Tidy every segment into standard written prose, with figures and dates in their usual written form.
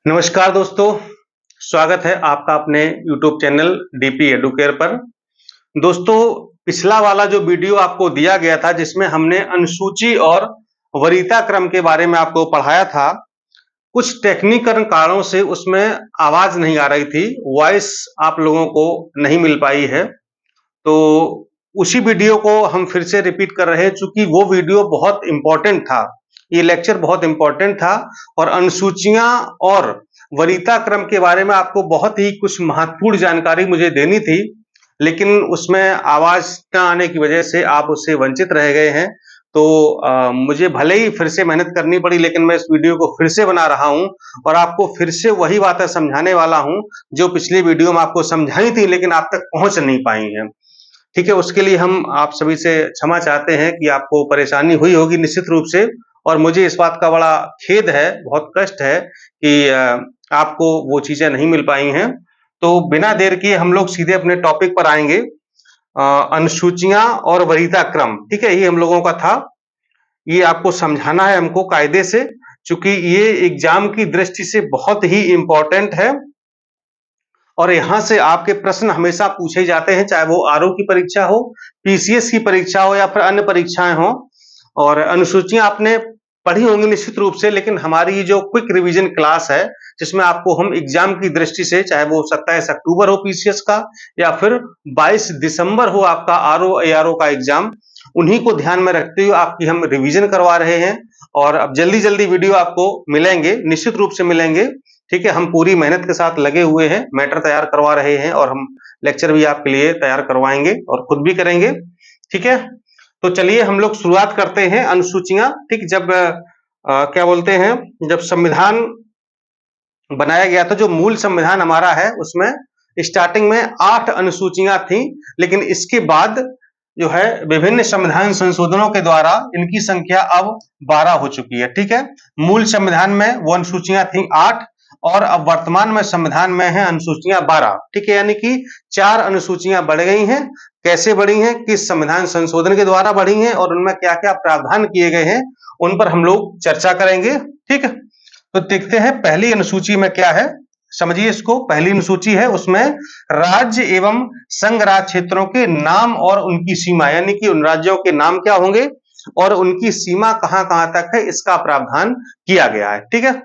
नमस्कार दोस्तों, स्वागत है आपका अपने YouTube चैनल डीपी एडुकेयर पर। दोस्तों, पिछला वाला जो वीडियो आपको दिया गया था जिसमें हमने अनुसूची और वरीयता क्रम के बारे में आपको पढ़ाया था, कुछ टेक्निकल कारणों से उसमें आवाज नहीं आ रही थी, वॉइस आप लोगों को नहीं मिल पाई है। तो उसी वीडियो को हम फिर से रिपीट कर रहे हैं चूंकि वो वीडियो बहुत इंपॉर्टेंट था, ये लेक्चर बहुत इंपॉर्टेंट था और अनुसूचियां और वरीयता क्रम के बारे में आपको बहुत ही कुछ महत्वपूर्ण जानकारी मुझे देनी थी, लेकिन उसमें आवाज न आने की वजह से आप उससे वंचित रह गए हैं। तो मुझे भले ही फिर से मेहनत करनी पड़ी, लेकिन मैं इस वीडियो को फिर से बना रहा हूं और आपको फिर से वही बातें समझाने वाला हूं जो पिछली वीडियो में आपको समझाई थी लेकिन आप तक पहुंच नहीं पाई हैं। ठीक है, उसके लिए हम आप सभी से क्षमा चाहते हैं कि आपको परेशानी हुई होगी निश्चित रूप से, और मुझे इस बात का बड़ा खेद है, बहुत कष्ट है कि आपको वो चीजें नहीं मिल पाई हैं। तो बिना देर किए हम लोग सीधे अपने टॉपिक पर आएंगे। अनुसूचियां और वरीयता क्रम, ठीक है, ये हम लोगों का था। ये आपको समझाना है हमको कायदे से, चूंकि ये एग्जाम की दृष्टि से बहुत ही इंपॉर्टेंट है और यहां से आपके प्रश्न हमेशा पूछे जाते हैं, चाहे वो आरओ की परीक्षा हो, पीसीएस की परीक्षा हो या फिर अन्य परीक्षाएं हो। और अनुसूचियां आपने पढ़ी होंगी निश्चित रूप से, लेकिन हमारी जो क्विक रिवीजन क्लास है जिसमें आपको हम एग्जाम की दृष्टि से, चाहे वो 27 अक्टूबर हो पीसीएस का या फिर 22 दिसंबर हो आपका आरओ एआरओ का एग्जाम, उन्हीं को ध्यान में रखते हुए आपकी हम रिवीजन करवा रहे हैं। और अब जल्दी जल्दी वीडियो आपको मिलेंगे, निश्चित रूप से मिलेंगे। ठीक है, हम पूरी मेहनत के साथ लगे हुए हैं, मैटर तैयार करवा रहे हैं और हम लेक्चर भी आपके लिए तैयार करवाएंगे और खुद भी करेंगे। ठीक है, तो चलिए हम लोग शुरुआत करते हैं। अनुसूचियां, ठीक, जब क्या बोलते हैं, जब संविधान बनाया गया था, जो मूल संविधान हमारा है उसमें स्टार्टिंग में 8 अनुसूचियां थी, लेकिन इसके बाद जो है विभिन्न संविधान संशोधनों के द्वारा इनकी संख्या अब 12 हो चुकी है। ठीक है, मूल संविधान में वो अनुसूचियां थी 8 और अब वर्तमान में संविधान में है अनुसूचियां 12। ठीक है, यानी कि 4 अनुसूचियां बढ़ गई हैं। कैसे बढ़ी हैं, किस संविधान संशोधन के द्वारा बढ़ी हैं और उनमें क्या क्या प्रावधान किए गए हैं, उन पर हम लोग चर्चा करेंगे। ठीक है, तो देखते हैं पहली अनुसूची में क्या है, समझिए इसको। पहली अनुसूची है, उसमें राज्य एवं संघ राज क्षेत्रों के नाम और उनकी सीमा, यानी कि उन राज्यों के नाम क्या होंगे और उनकी सीमा कहां कहां तक है, इसका प्रावधान किया गया है। ठीक है,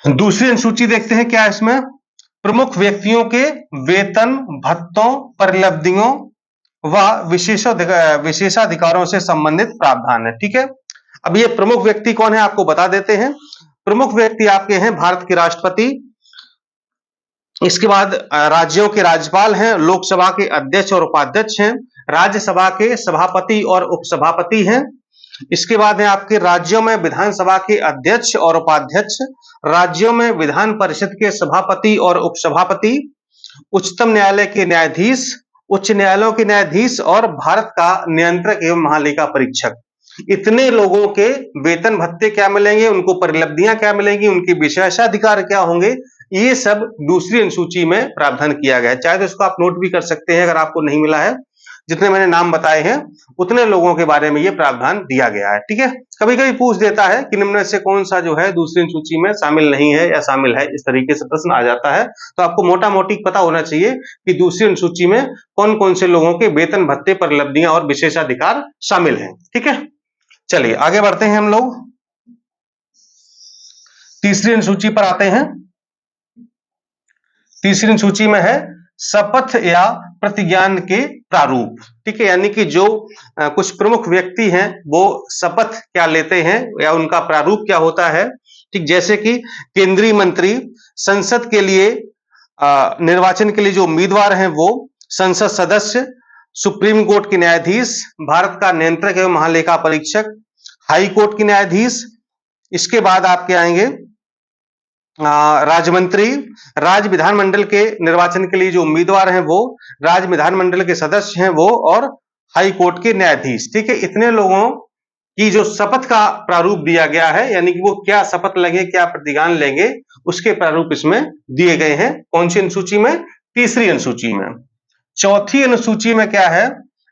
दूसरी अनुसूची देखते हैं क्या है इसमें। प्रमुख व्यक्तियों के वेतन, भत्तों, परिलब्धियों व विशेषाधिकारों से संबंधित प्रावधान है। ठीक है, अब ये प्रमुख व्यक्ति कौन है आपको बता देते हैं। प्रमुख व्यक्ति आपके हैं भारत के राष्ट्रपति, इसके बाद राज्यों के राज्यपाल हैं, लोकसभा के अध्यक्ष और उपाध्यक्ष हैं, राज्यसभा के सभापति और उपसभापति हैं। इसके बाद है आपके राज्यों में विधानसभा के अध्यक्ष और उपाध्यक्ष, राज्यों में विधान परिषद के सभापति और उपसभापति, उच्चतम न्यायालय के न्यायाधीश, उच्च न्यायालयों के न्यायाधीश और भारत का नियंत्रक एवं महालेखा परीक्षक। इतने लोगों के वेतन भत्ते क्या मिलेंगे, उनको परिलब्धियां क्या मिलेंगी, उनके विशेषाधिकार क्या होंगे, ये सब दूसरी अनुसूची में प्रावधान किया गया है। चाहे तो इसको आप नोट भी कर सकते हैं अगर आपको नहीं मिला है। जितने मैंने नाम बताए हैं उतने लोगों के बारे में ये प्रावधान दिया गया है। ठीक है, कभी कभी पूछ देता है कि निम्न में से कौन सा जो है दूसरी अनुसूची में शामिल नहीं है या शामिल है, इस तरीके से प्रश्न आ जाता है। तो आपको मोटा मोटी पता होना चाहिए कि दूसरी अनुसूची में कौन कौन से लोगों के वेतन भत्ते, परिलब्धियां और विशेषाधिकार शामिल हैं। ठीक है, चलिए आगे बढ़ते हैं हम लोग, तीसरी अनुसूची पर आते हैं। तीसरी अनुसूची में है शपथ या प्रतिज्ञान के प्रारूप। ठीक है, यानी कि जो कुछ प्रमुख व्यक्ति हैं वो शपथ क्या लेते हैं या उनका प्रारूप क्या होता है। ठीक, जैसे कि केंद्रीय मंत्री, संसद के लिए निर्वाचन के लिए जो उम्मीदवार हैं वो, संसद सदस्य, सुप्रीम कोर्ट के न्यायाधीश, भारत का नियंत्रक एवं महालेखा परीक्षक, हाई कोर्ट के न्यायाधीश। इसके बाद आपके आएंगे राज्य मंत्री, राज्य विधानमंडल के निर्वाचन के लिए जो उम्मीदवार हैं वो, राज्य विधानमंडल के सदस्य हैं वो, और हाई कोर्ट के न्यायाधीश। ठीक है, इतने लोगों की जो शपथ का प्रारूप दिया गया है, यानी कि वो क्या शपथ लेंगे, क्या प्रतिज्ञान लेंगे, उसके प्रारूप इसमें दिए गए हैं। कौन सी अनुसूची में, तीसरी अनुसूची में। चौथी अनुसूची में क्या है,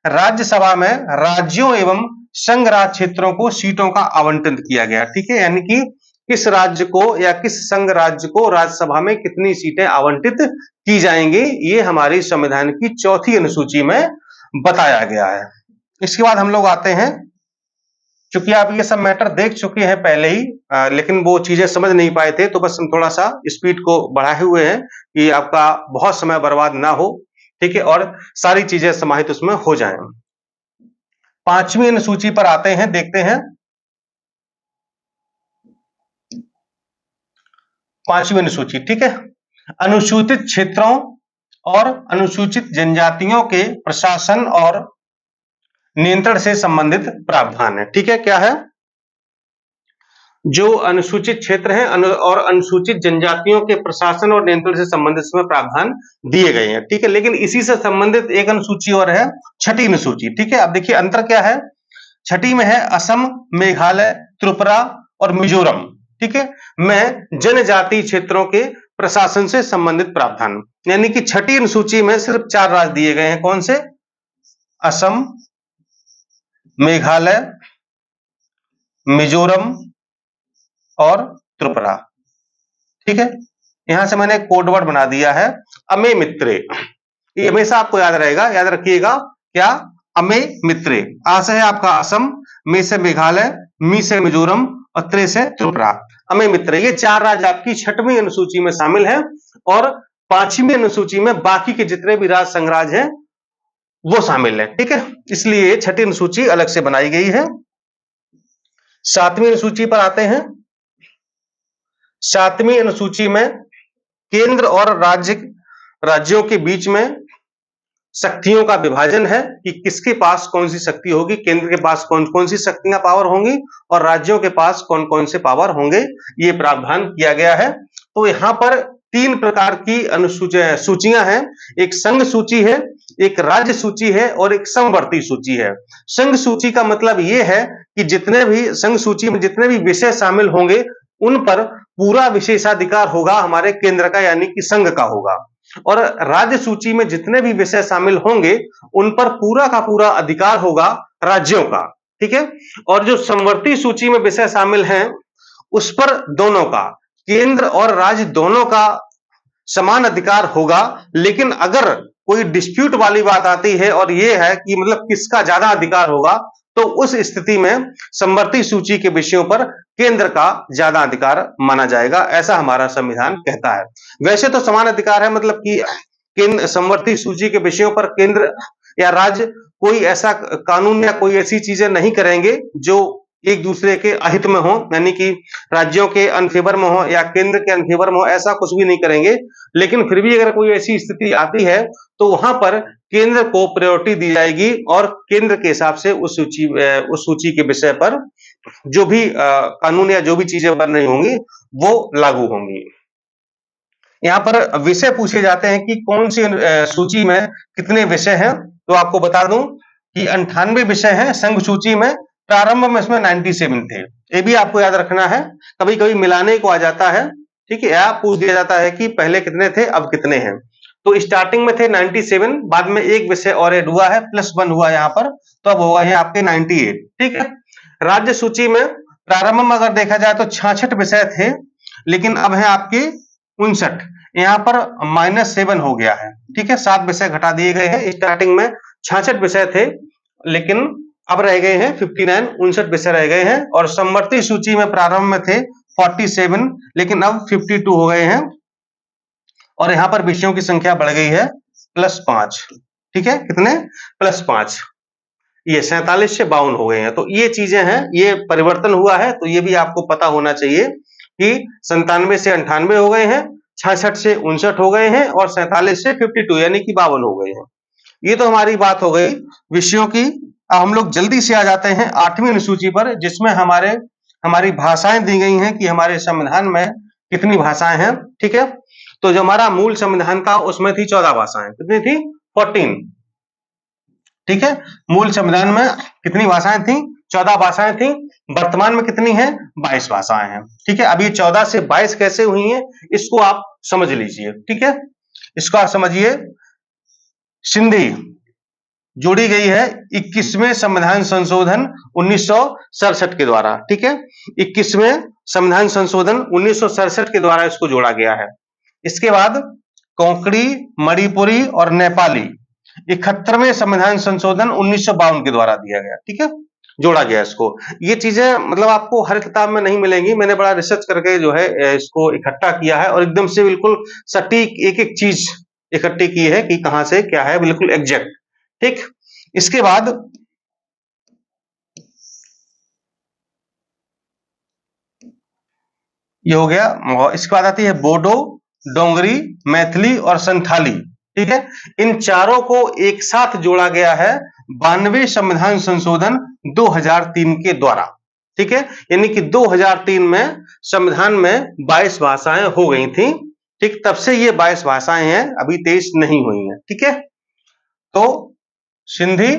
राज्यसभा में राज्यों एवं संघ राज क्षेत्रों को सीटों का आवंटन किया गया। ठीक है, यानी कि किस राज्य को या किस संघ राज्य को राज्यसभा में कितनी सीटें आवंटित की जाएंगी, ये हमारी संविधान की चौथी अनुसूची में बताया गया है। इसके बाद हम लोग आते हैं, चूंकि आप ये सब मैटर देख चुके हैं पहले ही, लेकिन वो चीजें समझ नहीं पाए थे, तो बस हम थोड़ा सा स्पीड को बढ़ाए हुए हैं कि आपका बहुत समय बर्बाद ना हो, ठीक है, और सारी चीजें समाहित उसमें हो जाएं। पांचवी अनुसूची पर आते हैं, देखते हैं पांचवी अनुसूची, ठीक है। अनुसूचित क्षेत्रों और अनुसूचित जनजातियों के प्रशासन और नियंत्रण से संबंधित प्रावधान है, ठीक है। क्या है? जो अनुसूचित क्षेत्र हैं और अनुसूचित जनजातियों के प्रशासन और नियंत्रण से संबंधित इसमें प्रावधान दिए गए हैं, ठीक है। लेकिन इसी से संबंधित एक अनुसूची और है, छठी अनुसूची, ठीक है। अब देखिए अंतर क्या है। छठी में है असम, मेघालय, त्रिपुरा और मिजोरम, ठीक है, में जनजातीय क्षेत्रों के प्रशासन से संबंधित प्रावधान। यानी कि छठी अनुसूची में सिर्फ 4 राज्य दिए गए हैं। कौन से? असम, मेघालय, मिजोरम और त्रिपुरा, ठीक है। यहां से मैंने कोड वर्ड बना दिया है, अमे मित्रे। ये हमेशा आपको याद रहेगा, याद रखिएगा। क्या? अमे मित्रे। आ से है आपका असम, मे से मेघालय, मी से मिजोरम और त्रे से त्रिपुरा। अमे मित्रे, ये 4 राज्य आपकी छठवीं अनुसूची में शामिल हैं और 5वीं अनुसूची में बाकी के जितने भी राज्य संघराज्य हैं वो शामिल है, ठीक है। इसलिए छठी अनुसूची अलग से बनाई गई है। 7वीं अनुसूची पर आते हैं। 7वीं अनुसूची में केंद्र और राज्यों के बीच में शक्तियों का विभाजन है कि किसके पास कौन सी शक्ति होगी, केंद्र के पास कौन कौन सी शक्तियां पावर होंगी और राज्यों के पास कौन कौन से पावर होंगे, ये प्रावधान किया गया है। तो यहां पर 3 प्रकार की सूचियां हैं। एक संघ सूची है, एक राज्य सूची है और एक समवर्ती सूची है। संघ सूची का मतलब यह है कि जितने भी संघ सूची में जितने भी विषय शामिल होंगे उन पर पूरा विशेषाधिकार होगा हमारे केंद्र का, यानी कि संघ का होगा। और राज्य सूची में जितने भी विषय शामिल होंगे उन पर पूरा का पूरा अधिकार होगा राज्यों का, ठीक है। और जो समवर्ती सूची में विषय शामिल हैं उस पर दोनों का, केंद्र और राज्य दोनों का समान अधिकार होगा। लेकिन अगर कोई डिस्प्यूट वाली बात आती है और यह है कि मतलब किसका ज्यादा अधिकार होगा, तो उस स्थिति में समवर्ती सूची के विषयों पर केंद्र का ज्यादा अधिकार माना जाएगा, ऐसा हमारा संविधान कहता है। वैसे तो समान अधिकार है, मतलब कि केंद्र समवर्ती सूची के विषयों पर केंद्र या राज्य कोई ऐसा कानून या कोई ऐसी चीजें नहीं करेंगे जो एक दूसरे के अहित में हो, यानी कि राज्यों के अनफेवर में हो या केंद्र के अनफेवर में हो, ऐसा कुछ भी नहीं करेंगे। लेकिन फिर भी अगर कोई ऐसी स्थिति आती है तो वहां पर केंद्र को प्रायोरिटी दी जाएगी और केंद्र के हिसाब से उस सूची के विषय पर जो भी कानून या जो भी चीजें बन रही होंगी वो लागू होंगी। यहाँ पर विषय पूछे जाते हैं कि कौन सी सूची में कितने विषय हैं। तो आपको बता दूं कि 98 विषय हैं संघ सूची में। प्रारंभ में इसमें 97 थे, ये भी आपको याद रखना है। कभी कभी मिलाने को आ जाता है, ठीक है, या पूछ दिया जाता है कि पहले कितने थे अब कितने हैं। तो स्टार्टिंग में थे 97, बाद में एक विषय और ऐड हुआ है, +1 हुआ यहाँ पर, तो अब होगा यहाँ आपके 98, ठीक है। राज्य सूची में प्रारंभ में अगर देखा जाए तो 66 विषय थे, लेकिन अब है आपके 59, यहाँ पर -7 हो गया है, ठीक है, 7 विषय घटा दिए गए हैं। स्टार्टिंग में 66 विषय थे, लेकिन अब रह गए हैं 59, 59 विषय रह गए हैं। और समवर्ती सूची में प्रारंभ में थे 47, लेकिन अब 52 हो गए हैं और यहां पर विषयों की संख्या बढ़ गई है +5, ठीक है, कितने? +5, ये 47 से 52 हो गए हैं। तो ये चीजें हैं, ये परिवर्तन हुआ है, तो ये भी आपको पता होना चाहिए कि 97 से 98 हो गए हैं, 66 से 59 हो गए हैं और 47 से 52 यानी कि 52 हो गए हैं। ये तो हमारी बात हो गई विषयों की। अब हम लोग जल्दी से आ जाते हैं 8वीं अनुसूची पर, जिसमें हमारी भाषाएं दी गई हैं कि हमारे संविधान में कितनी भाषाएं हैं, ठीक है। तो जो हमारा मूल संविधान था उसमें थी 14 भाषाएं। कितनी थी? 14, ठीक है। मूल संविधान में कितनी भाषाएं थी? 14 भाषाएं थी। वर्तमान में कितनी है? 22 भाषाएं हैं, ठीक है। अब ये 14 से 22 कैसे हुई हैं इसको आप समझ लीजिए, ठीक है। इसको आप समझिए। सिंधी जोड़ी गई है 21वें संविधान संशोधन 1967 के द्वारा, ठीक है। 21वें संविधान संशोधन 1967 के द्वारा इसको जोड़ा गया है। इसके बाद कोंकणी, मणिपुरी और नेपाली 71वें संविधान संशोधन 1952 के द्वारा दिया गया। ठीक है, जोड़ा गया इसको। ये चीजें मतलब आपको हर किताब में नहीं मिलेंगी, मैंने बड़ा रिसर्च करके जो है इसको इकट्ठा किया है और एकदम से बिल्कुल सटीक एक एक चीज इकट्ठी की है कि कहां से क्या है, बिल्कुल एग्जैक्ट। ठीक, इसके बाद ये हो गया। इसके बाद आती है बोडो, डोंगरी, मैथिली और संथाली। ठीक है, इन चारों को एक साथ जोड़ा गया है 92वें संविधान संशोधन 2003 के द्वारा। ठीक है, यानी कि 2003 में संविधान में 22 भाषाएं हो गई थी। ठीक, तब से ये 22 भाषाएं हैं, अभी 23 नहीं हुई हैं। ठीक है, तो सिंधी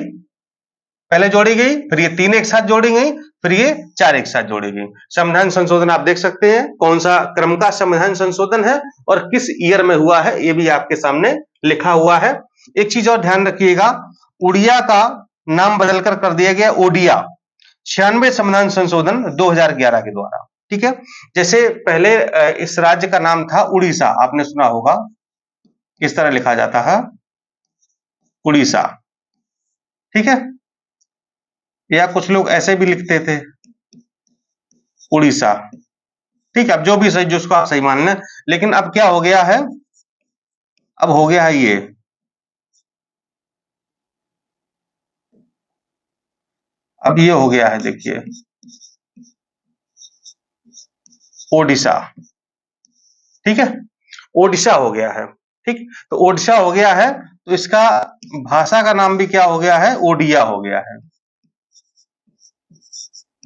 पहले जोड़ी गई, फिर ये 3 एक साथ जोड़ी गई, फिर ये 4 एक साथ जोड़ी गई। संविधान संशोधन आप देख सकते हैं कौन सा क्रम का संविधान संशोधन है और किस ईयर में हुआ है, ये भी आपके सामने लिखा हुआ है। एक चीज और ध्यान रखिएगा, उड़िया का नाम बदलकर कर दिया गया ओडिया 96वें संविधान संशोधन 2011 के द्वारा। ठीक है, जैसे पहले इस राज्य का नाम था उड़ीसा, आपने सुना होगा, इस तरह लिखा जाता है उड़ीसा। ठीक है, या कुछ लोग ऐसे भी लिखते थे उड़ीसा। ठीक है, अब जो भी सही, जिसको आप सही मान लें, लेकिन अब क्या हो गया है, अब हो गया है ये अब ये हो गया है, देखिए ओडिशा। ठीक है, ओडिशा हो गया है। ठीक, तो ओडिशा हो गया है, तो इसका भाषा का नाम भी क्या हो गया है, ओडिया हो गया है,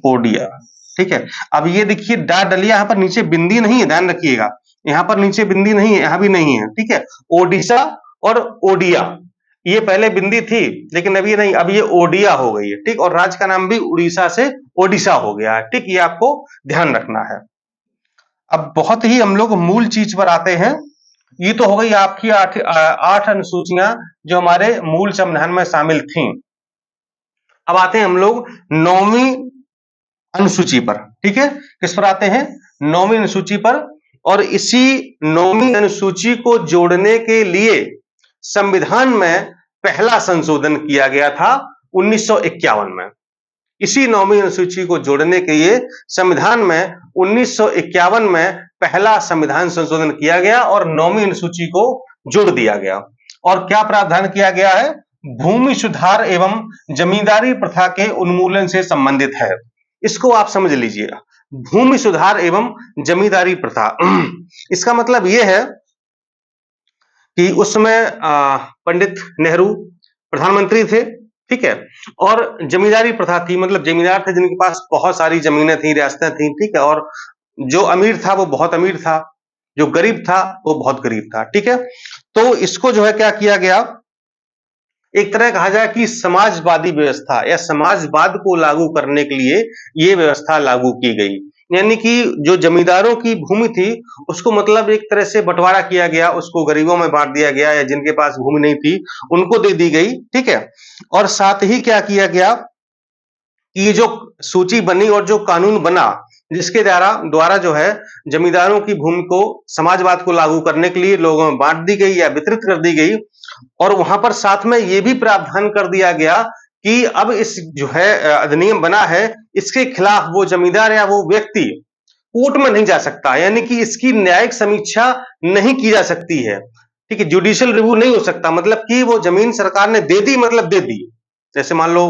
ओडिया। ठीक है, अब ये देखिए डा डलिया, यहां पर नीचे बिंदी नहीं है, ध्यान रखिएगा, यहां पर नीचे बिंदी नहीं है, यहां भी नहीं है। ठीक है, ओडिशा और ओडिया, ये पहले बिंदी थी लेकिन अभी नहीं, अब ये ओडिया हो गई है। ठीक, और राज्य का नाम भी उड़ीसा से ओडिशा हो गया है। ठीक, ये आपको ध्यान रखना है। अब बहुत ही हम लोग मूल चीज पर आते हैं। ये तो हो गई आपकी 8 अनुसूचियां जो हमारे मूल संविधान में शामिल थी। अब आते हैं हम लोग 9वीं अनुसूची पर। ठीक है, किस पर आते हैं, 9वीं अनुसूची पर। और इसी 9वीं अनुसूची को जोड़ने के लिए संविधान में पहला संशोधन किया गया था 1951 में। इसी 9वीं अनुसूची को जोड़ने के लिए संविधान में 1951 में पहला संविधान संशोधन किया गया और 9वीं अनुसूची को जोड़ दिया गया। और क्या प्रावधान किया गया है, भूमि सुधार एवं जमींदारी प्रथा के उन्मूलन से संबंधित है। इसको आप समझ लीजिएगा, भूमि सुधार एवं जमींदारी प्रथा। इसका मतलब यह है कि उसमें पंडित नेहरू प्रधानमंत्री थे। ठीक है, और जमींदारी प्रथा थी, मतलब जमींदार थे जिनके पास बहुत सारी जमीनें थी, रियासतें थी। ठीक है, और जो अमीर था वो बहुत अमीर था, जो गरीब था वो बहुत गरीब था। ठीक है, तो इसको जो है क्या किया गया, एक तरह कहा जाए कि समाजवादी व्यवस्था या समाजवाद को लागू करने के लिए ये व्यवस्था लागू की गई। यानी कि जो जमींदारों की भूमि थी उसको मतलब एक तरह से बंटवारा किया गया, उसको गरीबों में बांट दिया गया, या जिनके पास भूमि नहीं थी उनको दे दी गई। ठीक है, और साथ ही क्या किया गया कि ये जो सूची बनी और जो कानून बना जिसके द्वारा जो है जमींदारों की भूमि को समाजवाद को लागू करने के लिए लोगों में बांट दी गई या वितरित कर दी गई। और वहां पर साथ में यह भी प्रावधान कर दिया गया कि अब इस जो है अधिनियम बना है, इसके खिलाफ वो जमींदार या वो व्यक्ति कोर्ट में नहीं जा सकता, यानी कि इसकी न्यायिक समीक्षा नहीं की जा सकती है। ठीक है, जुडिशियल रिव्यू नहीं हो सकता, मतलब कि वो जमीन सरकार ने दे दी मतलब दे दी। जैसे मान लो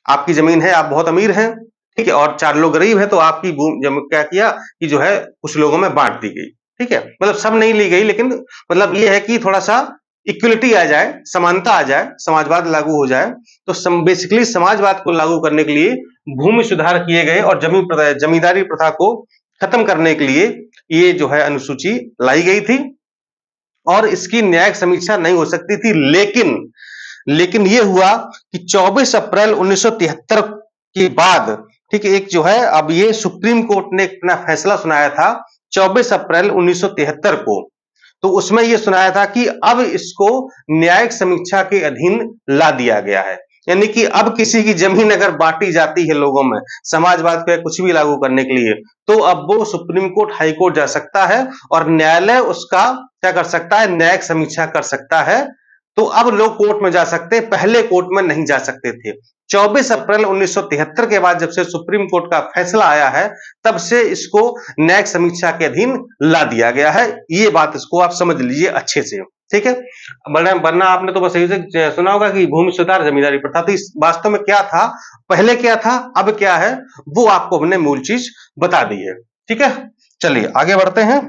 आपकी जमीन है, आप बहुत अमीर हैं, ठीक है, और 4 लोग गरीब हैं, तो आपकी क्या किया कि जो है कुछ लोगों में बांट दी गई। ठीक है, मतलब सब नहीं ली गई, लेकिन मतलब ये है कि थोड़ा सा इक्वलिटी आ जाए, समानता आ जाए, समाजवाद लागू हो जाए। तो बेसिकली समाजवाद को लागू करने के लिए भूमि सुधार किए गए और जमींदारी प्रथा को खत्म करने के लिए ये जो है अनुसूची लाई गई थी और इसकी न्यायिक समीक्षा नहीं हो सकती थी। लेकिन ये हुआ कि 24 अप्रैल 1973 के बाद, ठीक है, एक जो है अब ये सुप्रीम कोर्ट ने अपना फैसला सुनाया था 24 अप्रैल 1973 को। तो उसमें यह सुनाया था कि अब इसको न्यायिक समीक्षा के अधीन ला दिया गया है। यानी कि अब किसी की जमीन अगर बांटी जाती है लोगों में समाजवाद पे कुछ भी लागू करने के लिए, तो अब वो सुप्रीम कोर्ट, हाई कोर्ट जा सकता है और न्यायालय उसका क्या कर सकता है, न्यायिक समीक्षा कर सकता है। तो अब लोग कोर्ट में जा सकते हैं, पहले कोर्ट में नहीं जा सकते थे। 24 अप्रैल 1973 के बाद जब से सुप्रीम कोर्ट का फैसला आया है, तब से इसको न्यायिक समीक्षा के अधीन ला दिया गया है। ये बात इसको आप समझ लीजिए अच्छे से, ठीक है। वरना आपने तो बस यही से सुना होगा कि भूमि सुधार जमींदारी प्रथा, तो इस वास्तव में क्या था, पहले क्या था, अब क्या है, वो आपको हमने मूल चीज बता दी है, ठीक है। चलिए आगे बढ़ते हैं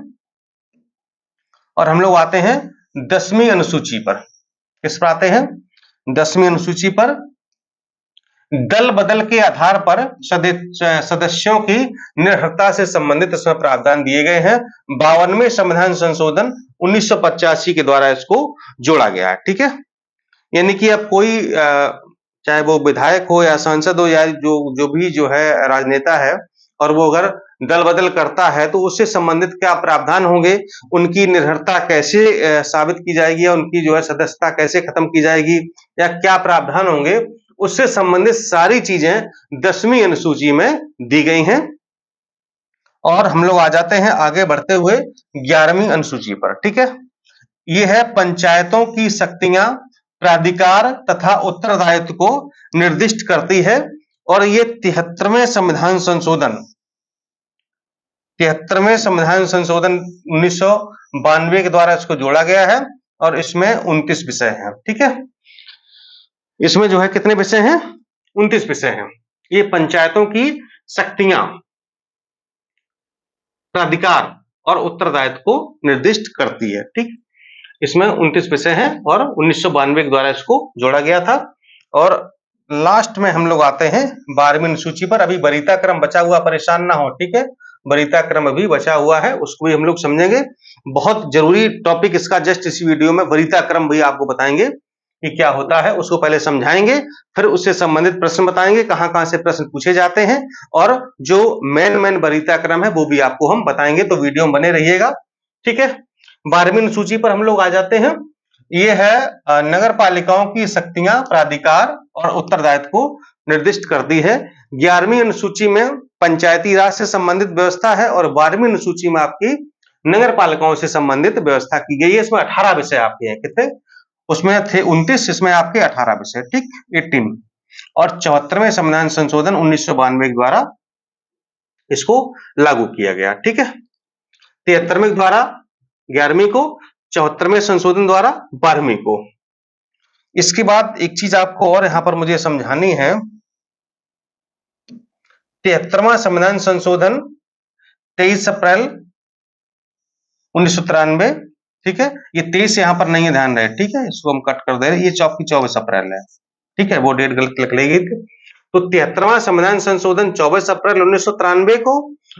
और हम लोग आते हैं 10वीं अनुसूची पर। किस पर आते हैं? 10वीं अनुसूची पर। दल बदल के आधार पर सदस्यों की निर्भरता से संबंधित इसमें प्रावधान दिए गए हैं। 52वें संविधान संशोधन 1985 के द्वारा इसको जोड़ा गया है, ठीक है। यानी कि अब कोई चाहे वो विधायक हो या सांसद हो या जो भी जो है राजनेता है, और वो अगर दल बदल करता है तो उससे संबंधित क्या प्रावधान होंगे, उनकी निर्भरता कैसे साबित की जाएगी, या उनकी जो है सदस्यता कैसे खत्म की जाएगी, या क्या प्रावधान होंगे, उससे संबंधित सारी चीजें 10वीं अनुसूची में दी गई हैं। और हम लोग आ जाते हैं आगे बढ़ते हुए 11वीं अनुसूची पर, ठीक है। यह है पंचायतों की शक्तियां, प्राधिकार तथा उत्तरदायित्व को निर्दिष्ट करती है। और ये 73वें संविधान संशोधन 1992 के द्वारा इसको जोड़ा गया है। और इसमें 29 विषय हैं, ठीक है। इसमें जो है कितने विषय हैं? 29 विषय हैं। ये पंचायतों की शक्तियां, प्राधिकार और उत्तरदायित्व को निर्दिष्ट करती है, ठीक। इसमें 29 विषय हैं और 1992 के द्वारा इसको जोड़ा गया था। और लास्ट में हम लोग आते हैं 12वीं अनुसूची पर। अभी वरीयता क्रम बचा हुआ, परेशान ना हो, ठीक है। वरीयता क्रम अभी बचा हुआ है, उसको भी हम लोग समझेंगे। बहुत जरूरी टॉपिक इसका, जस्ट इसी वीडियो में वरीयता क्रम भी आपको बताएंगे कि क्या होता है, उसको पहले समझाएंगे, फिर उससे संबंधित प्रश्न बताएंगे, कहां-कहां से प्रश्न पूछे जाते हैं, और जो मेन वरीयता क्रम है वो भी आपको हम बताएंगे। तो वीडियो में बने रहिएगा, ठीक है। 12वीं अनुसूची पर हम लोग आ जाते हैं। ये है नगर पालिकाओं की शक्तियां, प्राधिकार और उत्तरदायित्व को निर्दिष्ट करती है। 11वीं अनुसूची में पंचायती राज से संबंधित व्यवस्था है और 12वीं अनुसूची में आपकी नगर पालिकाओं से संबंधित व्यवस्था की गई है। इसमें 18 विषय आपके हैं, कितने? उसमें थे 29, इसमें आपके 18 विषय, ठीक, 18। और 74वें संविधान संशोधन 1992 के द्वारा इसको लागू किया गया, ठीक है। 73वें द्वारा 11वीं को, 74वें संशोधन द्वारा 12वीं को। इसके बाद एक चीज आपको और यहां पर मुझे समझानी है। 73वां संविधान संशोधन 23 अप्रैल 1993, ठीक है। ये 23 यहां पर नहीं है, ध्यान रहे, ठीक है। इसको हम कट कर दे रहे हैं, ये 24 अप्रैल है, ठीक है, वो डेट गलत लिख ली गई थी। तो 73वां संविधान संशोधन 24 अप्रैल 1993 को,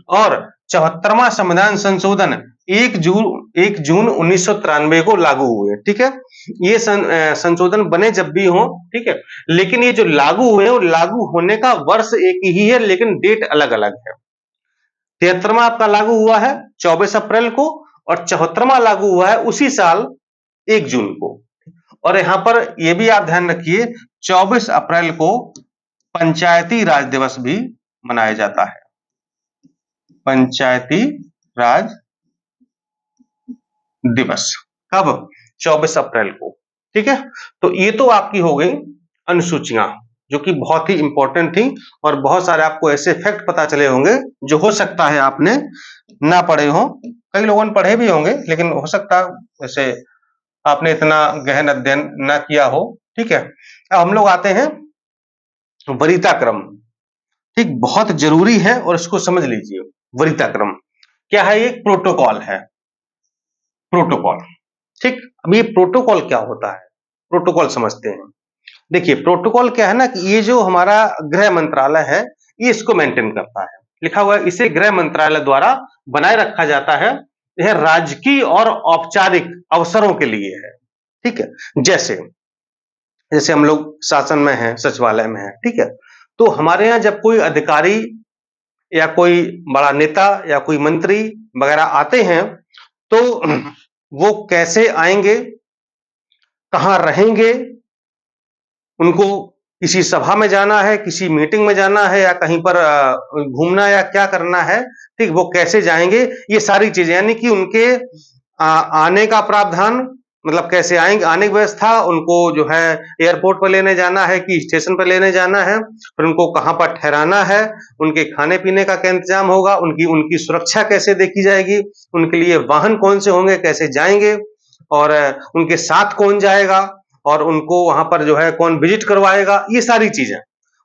और 74वां संविधान संशोधन 1 जून 1993 को लागू हुए, ठीक है। ये संशोधन बने जब भी हो, ठीक है, लेकिन ये जो लागू हुए, वो लागू होने का वर्ष एक ही है, लेकिन डेट अलग अलग है। 73वां आपका लागू हुआ है 24 अप्रैल को, और 74वां लागू हुआ है उसी साल 1 जून को। और यहां पर यह भी आप ध्यान रखिए, 24 अप्रैल को पंचायती राज दिवस भी मनाया जाता है। पंचायती राज दिवस कब? 24 अप्रैल को, ठीक है। तो ये तो आपकी हो गई अनुसूचियां, जो कि बहुत ही इंपॉर्टेंट थी, और बहुत सारे आपको ऐसे फैक्ट पता चले होंगे जो हो सकता है आपने ना पढ़े हो, कई लोगों ने पढ़े भी होंगे, लेकिन हो सकता है वैसे आपने इतना गहन अध्ययन ना किया हो, ठीक है। अब हम लोग आते हैं वरीयता क्रम, ठीक, बहुत जरूरी है और इसको समझ लीजिए। वरीयता क्रम क्या है? ये प्रोटोकॉल है, प्रोटोकॉल, ठीक। अब ये प्रोटोकॉल क्या होता है, प्रोटोकॉल समझते हैं। देखिए प्रोटोकॉल क्या है ना, कि ये जो हमारा गृह मंत्रालय है, ये इसको मेंटेन करता है, लिखा हुआ है, इसे गृह मंत्रालय द्वारा बनाए रखा जाता है। यह राजकीय और औपचारिक अवसरों के लिए है, ठीक है। जैसे जैसे हम लोग शासन में हैं, सचिवालय में हैं, ठीक है, तो हमारे यहाँ जब कोई अधिकारी या कोई बड़ा नेता या कोई मंत्री वगैरह आते हैं, तो वो कैसे आएंगे, कहां रहेंगे, उनको किसी सभा में जाना है, किसी मीटिंग में जाना है या कहीं पर घूमना या क्या करना है, ठीक, वो कैसे जाएँगे, ये सारी चीज़ें यानी कि उनके आने का प्रावधान, मतलब कैसे आएँगे, आने की व्यवस्था, उनको जो है एयरपोर्ट पर लेने जाना है कि स्टेशन पर लेने जाना है, फिर उनको कहाँ पर ठहराना है, उनके खाने-पीने का क्या इंतज़ाम होगा, उनकी उनकी सुरक्षा कैसे देखी जाएगी, उनके लिए वाहन कौन से होंगे, कैसे जाएँगे और उनके साथ कौन जाएगा और उनको वहाँ पर जो है कौन विज़िट करवाएगा, ये सारी चीज़ें।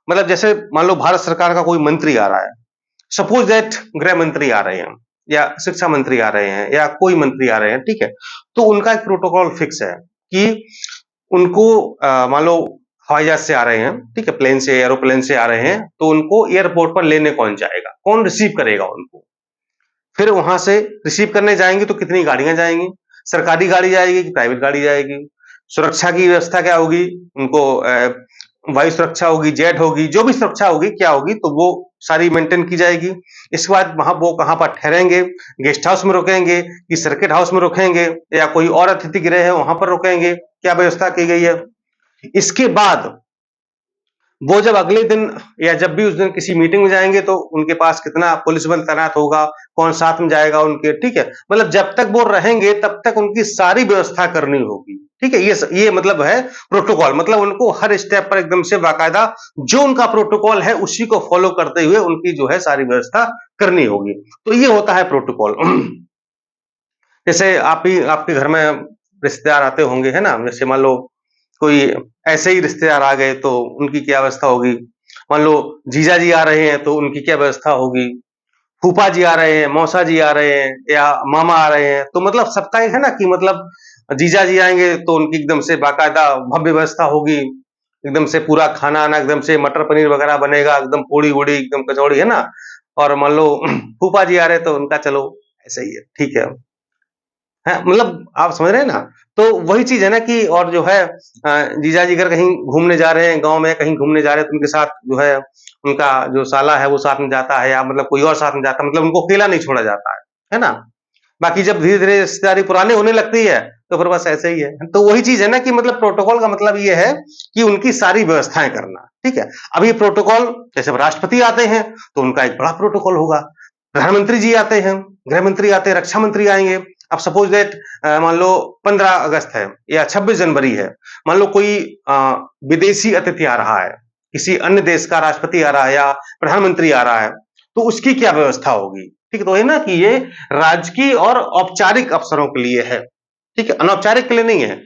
मतलब जैसे मान लो भारत सरकार का कोई मंत्री आ रहा है, सपोज़ दैट गृह मंत्री आ रहे हैं या शिक्षा मंत्री आ रहे हैं या कोई मंत्री आ रहे हैं, ठीक है? तो उनका एक प्रोटोकॉल फिक्स है कि उनको मान लो हवाई जहाज से आ रहे हैं, ठीक है? प्लेन से, एरोप्लेन से आ रहे हैं, तो उनको एयरपोर्ट पर लेने कौन जाएगा? कौन रिसीव करेगा उनको? फिर वहां से रिसीव करने जाएंगे तो कितनी गाड़ियां जाएंगी, सरकारी गाड़ी जाएगी कि प्राइवेट गाड़ी जाएगी, सुरक्षा की व्यवस्था क्या होगी, उनको वायु सुरक्षा होगी, जेट होगी, जो भी सुरक्षा होगी क्या होगी, तो वो सारी मेंटेन की जाएगी। इसके बाद वहां वो कहाँ पर ठहरेंगे, गेस्ट हाउस में रुकेंगे कि सर्किट हाउस में रुकेंगे या कोई और अतिथि गृह है वहां पर रुकेंगे, क्या व्यवस्था की गई है। इसके बाद वो जब अगले दिन या जब भी उस दिन किसी मीटिंग में जाएंगे तो उनके पास कितना पुलिस बल तैनात होगा, कौन साथ में जाएगा उनके, ठीक है? मतलब जब तक वो रहेंगे तब तक उनकी सारी व्यवस्था करनी होगी, ठीक है? ये मतलब है प्रोटोकॉल, मतलब उनको हर स्टेप पर एकदम से बाकायदा जो उनका प्रोटोकॉल है उसी को फॉलो करते हुए उनकी जो है सारी व्यवस्था करनी होगी। तो ये होता है प्रोटोकॉल। जैसे आप ही आपके घर में रिश्तेदार आते होंगे, है ना? जैसे मान लो कोई ऐसे ही रिश्तेदार आ गए तो उनकी क्या व्यवस्था होगी? मान लो जीजा जी आ रहे हैं तो उनकी क्या व्यवस्था होगी? फूफा जी आ रहे हैं, मौसा जी आ रहे हैं या मामा आ रहे हैं, तो मतलब सबका एक है ना कि मतलब जीजा जी आएँगे तो उनकी एकदम से बाकायदा भव्य व्यवस्था होगी, एकदम से पूरा खाना-वाना एकदम से मटर पनीर वगैरह बनेगा, एकदम पूड़ी-वूड़ी, एकदम कचौड़ी, है ना? और मान लो फूफा जी आ रहे हैं तो उनका चलो ऐसे ही है, ठीक है। हैं, मतलब आप समझ रहे हैं ना? तो वही चीज़ है ना कि और जो है जीजाजी अगर कहीं घूमने जा रहे हैं, गाँव में कहीं घूमने जा रहे हैं, तो उनके साथ जो है उनका जो साला है वो साथ में जाता है या मतलब कोई और साथ में जाता है, मतलब उनको अकेला नहीं छोड़ा जाता है ना? बाकी जब धीरे-धीरे रिश्तेदारी पुरानी होने लगती है, तो फिर बस ऐसे ही है। तो वही चीज़ है ना कि मतलब प्रोटोकॉल का मतलब ये है कि उनकी सारी व्यवस्थाएँ करना, ठीक है? अब ये प्रोटोकॉल जैसे अब राष्ट्रपति आते हैं, तो उनका एक बड़ा प्रोटोकॉल होगा। प्रधानमंत्री जी आते हैं, गृह मंत्री आते हैं, रक्षा मंत्री आएँगे। अब सपोज़ दैट मान लो 15 अगस्त है या 26 जनवरी है, मान लो कोई विदेशी अतिथि आ रहा है, किसी अन्य देश का राष्ट्रपति आ रहा है या प्रधानमंत्री आ रहा है, तो उसकी क्या व्यवस्था होगी? ठीक है, तो है ना कि ये राजकीय और औपचारिक अफसरों के लिए है, ठीक है? अनौपचारिक के लिए नहीं है,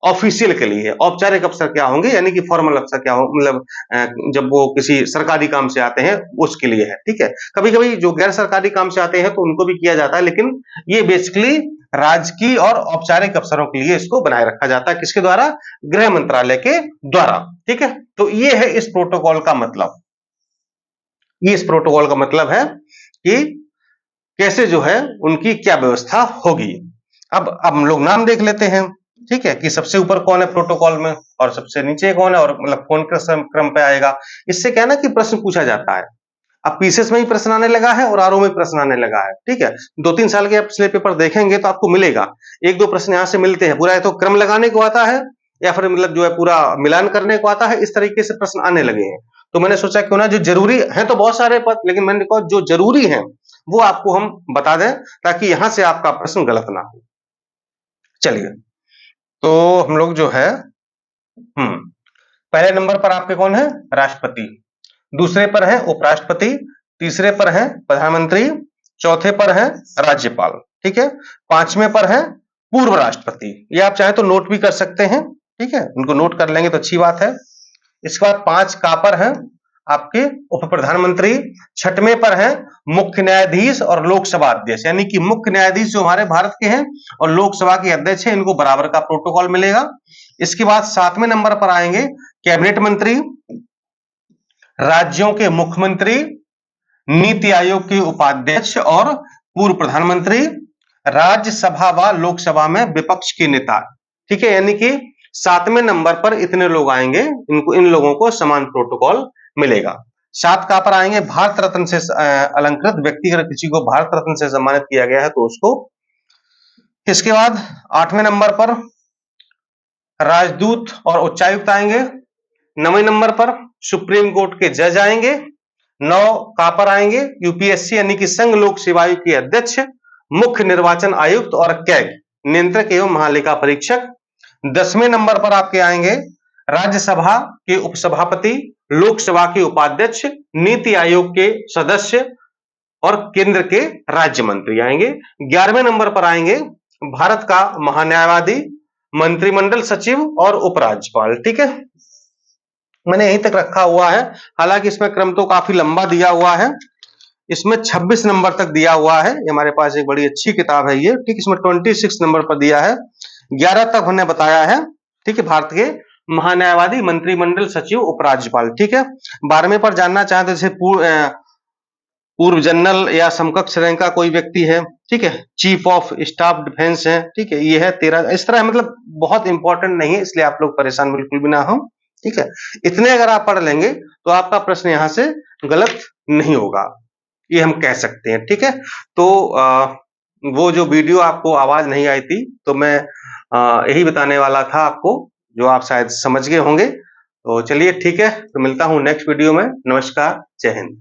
ऑफिशियल के लिए है। औपचारिक अफसर क्या होंगे यानी कि फॉर्मल अफसर क्या हो मतलब जब वो किसी सरकारी काम से आते हैं, उसके लिए है, ठीक है? कभी-कभी जो गैर सरकारी काम से आते हैं तो उनको भी किया जाता है, लेकिन ये बेसिकली राजकीय और औपचारिक अफसरों के लिए इसको बनाए रखा जाता है, किसके द्वारा? गृह मंत्रालय के द्वारा, ठीक है? तो ये है इस प्रोटोकॉल का मतलब। ये इस प्रोटोकॉल का मतलब है कि कैसे जो है उनकी क्या व्यवस्था होगी। अब हम लोग नाम देख लेते हैं, ठीक है? कि सबसे ऊपर कौन है प्रोटोकॉल में और सबसे नीचे कौन है और मतलब कौन किस क्रम पे आएगा। इससे क्या है ना कि प्रश्न पूछा जाता है। अब पीसीएस में भी प्रश्न आने लगा है और आरओ में प्रश्न आने लगा है, ठीक है? 2-3 साल के आप पिछले पेपर देखेंगे तो आपको मिलेगा। 1-2 प्रश्न यहाँ से मिलते हैं, पूरा या तो क्रम लगाने को आता है या फिर मतलब जो है पूरा मिलान करने को आता है, इस तरीके से प्रश्न आने लगे हैं। तो मैंने सोचा क्यों ना जो ज़रूरी हैं तो बहुत सारे पद, लेकिन मैंने कहा जो ज़रूरी हैं, वो आपको हम बता दें ताकि यहाँ से आपका प्रश्न गलत ना हो। चलिए, तो हम लोग जो है पहले नंबर पर आपके कौन है? राष्ट्रपति। दूसरे पर है उपराष्ट्रपति, तीसरे पर है प्रधानमंत्री, चौथे पर है राज्यपाल, ठीक है? पांचवें पर है पूर्व राष्ट्रपति। ये आप चाहे तो नोट भी कर सकते हैं, ठीक है? उनको नोट कर लेंगे तो अच्छी बात है। इसके बाद 5 का पर है आपके उप प्रधानमंत्री, छठवें पर है मुख्य न्यायाधीश और लोकसभा अध्यक्ष, यानी कि मुख्य न्यायाधीश जो हमारे भारत के हैं और लोकसभा के अध्यक्ष हैं, इनको बराबर का प्रोटोकॉल मिलेगा। इसके बाद 7वें नंबर पर आएंगे कैबिनेट मंत्री, राज्यों के मुख्यमंत्री, नीति आयोग के उपाध्यक्ष और पूर्व प्रधानमंत्री, राज्यसभा व लोकसभा में विपक्ष के नेता, ठीक है? यानी कि 7वें नंबर पर इतने लोग आएंगे, इन लोगों को समान प्रोटोकॉल मिलेगा। 7 का पर आएंगे भारत रत्न से अलंकृत व्यक्ति, अगर किसी को भारत रत्न से सम्मानित किया गया है तो उसको। इसके बाद 8वें नंबर पर राजदूत और उच्चायुक्त आएंगे। 9वें नंबर पर सुप्रीम कोर्ट के जज आएंगे। 9 कहां पर आएंगे? यूपीएससी यानी कि संघ लोक सेवा आयोग के अध्यक्ष, मुख्य निर्वाचन आयुक्त और कैग नियंत्रक एवं महालेखा परीक्षक। 10वें नंबर पर आपके आएंगे राज्यसभा के उपसभापति, लोकसभा के उपाध्यक्ष, नीति आयोग के सदस्य और केंद्र के राज्य मंत्री आएंगे। 11वें नंबर पर आएंगे भारत का महान्यायवादी, मंत्रिमंडल सचिव और उपराज्यपाल। ठीक है, मैंने यहीं तक रखा हुआ है, हालांकि इसमें क्रम तो काफी लंबा दिया हुआ है। इसमें 26 नंबर तक दिया हुआ है, हमारे पास एक बड़ी अच्छी किताब है ये। ठीक, इसमें 26 नंबर पर दिया है, 11 तक हमने बताया है। ठीक है, भारत के महान्यायवादी, मंत्रिमंडल सचिव, उपराज्यपाल। ठीक है, 12वें पर जानना चाहते जैसे पूर्व जनरल या समकक्ष रैंक का कोई व्यक्ति है, ठीक है, चीफ ऑफ स्टाफ डिफेंस है, ठीक है, ये है 13। इस तरह मतलब बहुत इंपॉर्टेंट नहीं है, इसलिए आप लोग परेशान बिल्कुल भी ना हो। ठीक है, इतने अगर आप पढ़ लेंगे तो आपका प्रश्न यहां से गलत नहीं होगा, ये हम कह सकते हैं। ठीक है, तो वो जो वीडियो आपको आवाज नहीं आई थी, तो मैं यही बताने वाला था आपको, जो आप शायद समझ गए होंगे। तो चलिए ठीक है, तो मिलता हूं नेक्स्ट वीडियो में। नमस्कार, जय हिंद।